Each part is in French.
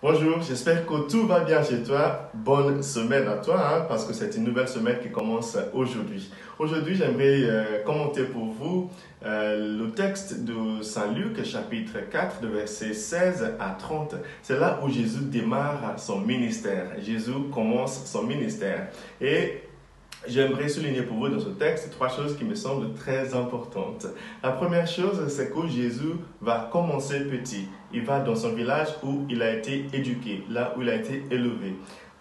Bonjour, j'espère que tout va bien chez toi. Bonne semaine à toi, parce que c'est une nouvelle semaine qui commence aujourd'hui. Aujourd'hui, j'aimerais commenter pour vous le texte de Saint Luc, chapitre 4, de versets 16 à 30. C'est là où Jésus démarre son ministère. Jésus commence son ministère. Et j'aimerais souligner pour vous dans ce texte trois choses qui me semblent très importantes. La première chose, c'est que Jésus va commencer petit. Il va dans son village où il a été éduqué, là où il a été élevé.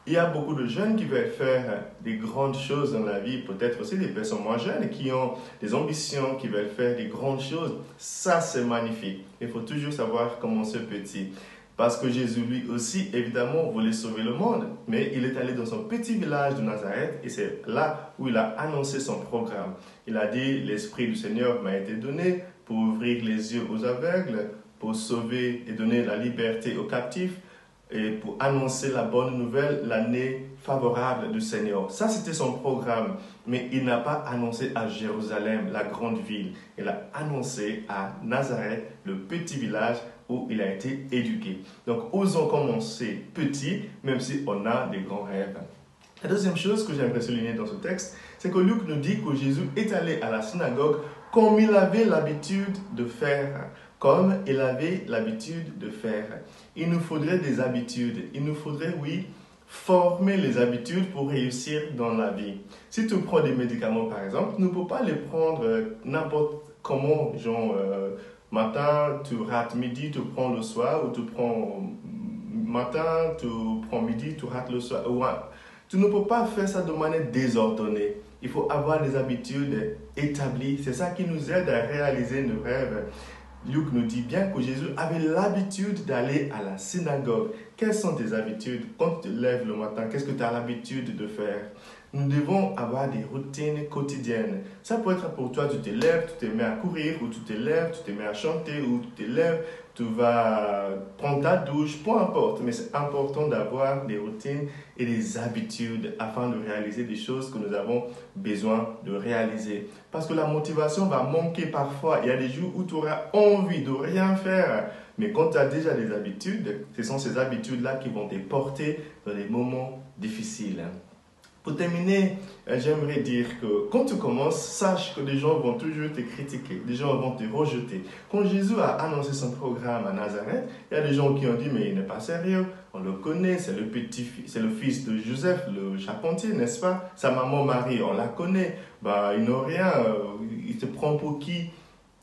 Il y a beaucoup de jeunes qui veulent faire des grandes choses dans la vie, peut-être aussi des personnes moins jeunes qui ont des ambitions, qui veulent faire des grandes choses. Ça, c'est magnifique. Il faut toujours savoir commencer petit. Parce que Jésus, lui aussi, évidemment, voulait sauver le monde. Mais il est allé dans son petit village de Nazareth et c'est là où il a annoncé son programme. Il a dit, l'Esprit du Seigneur m'a été donné pour ouvrir les yeux aux aveugles, pour sauver et donner la liberté aux captifs et pour annoncer la bonne nouvelle, l'année favorable du Seigneur. Ça, c'était son programme. Mais il n'a pas annoncé à Jérusalem, la grande ville. Il a annoncé à Nazareth, le petit village où il a été éduqué. Donc, osons commencer petit, même si on a des grands rêves. La deuxième chose que j'aimerais souligner dans ce texte, c'est que Luc nous dit que Jésus est allé à la synagogue comme il avait l'habitude de faire. Comme il avait l'habitude de faire. Il nous faudrait des habitudes. Il nous faudrait, oui, former les habitudes pour réussir dans la vie. Si tu prends des médicaments, par exemple, tu ne peux pas les prendre n'importe comment, genre matin, tu rates midi, tu prends le soir, ou tu prends matin, tu prends midi, tu rates le soir. Ouais. Tu ne peux pas faire ça de manière désordonnée. Il faut avoir des habitudes établies. C'est ça qui nous aide à réaliser nos rêves. Luc nous dit bien que Jésus avait l'habitude d'aller à la synagogue. Quelles sont tes habitudes? Quand tu te lèves le matin, qu'est-ce que tu as l'habitude de faire? Nous devons avoir des routines quotidiennes. Ça peut être pour toi, tu te lèves, tu te mets à courir, ou tu te lèves, tu te mets à chanter, ou tu te lèves, tu vas prendre ta douche, peu importe. Mais c'est important d'avoir des routines et des habitudes afin de réaliser des choses que nous avons besoin de réaliser. Parce que la motivation va manquer parfois. Il y a des jours où tu auras envie de rien faire. Mais quand tu as déjà des habitudes, ce sont ces habitudes-là qui vont te porter dans les moments difficiles. Pour terminer, j'aimerais dire que quand tu commences, sache que des gens vont toujours te critiquer, des gens vont te rejeter. Quand Jésus a annoncé son programme à Nazareth, il y a des gens qui ont dit mais il n'est pas sérieux, on le connaît, c'est le fils de Joseph, le charpentier, n'est-ce pas? Sa maman Marie, on la connaît, bah, il n'a rien, il te prend pour qui?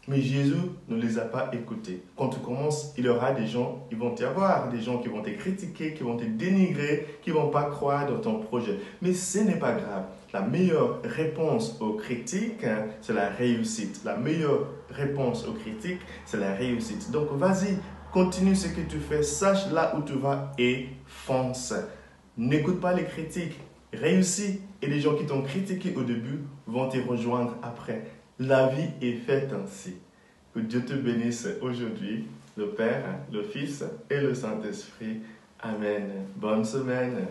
Mais Jésus ne les a pas écoutés. Quand tu commences, il y aura des gens, ils vont y avoir des gens qui vont te critiquer, qui vont te dénigrer, qui ne vont pas croire dans ton projet. Mais ce n'est pas grave. La meilleure réponse aux critiques, c'est la réussite. La meilleure réponse aux critiques, c'est la réussite. Donc vas-y, continue ce que tu fais, sache là où tu vas et fonce. N'écoute pas les critiques, réussis. Et les gens qui t'ont critiqué au début vont te rejoindre après. La vie est faite ainsi. Que Dieu te bénisse aujourd'hui, le Père, le Fils et le Saint-Esprit. Amen. Bonne semaine.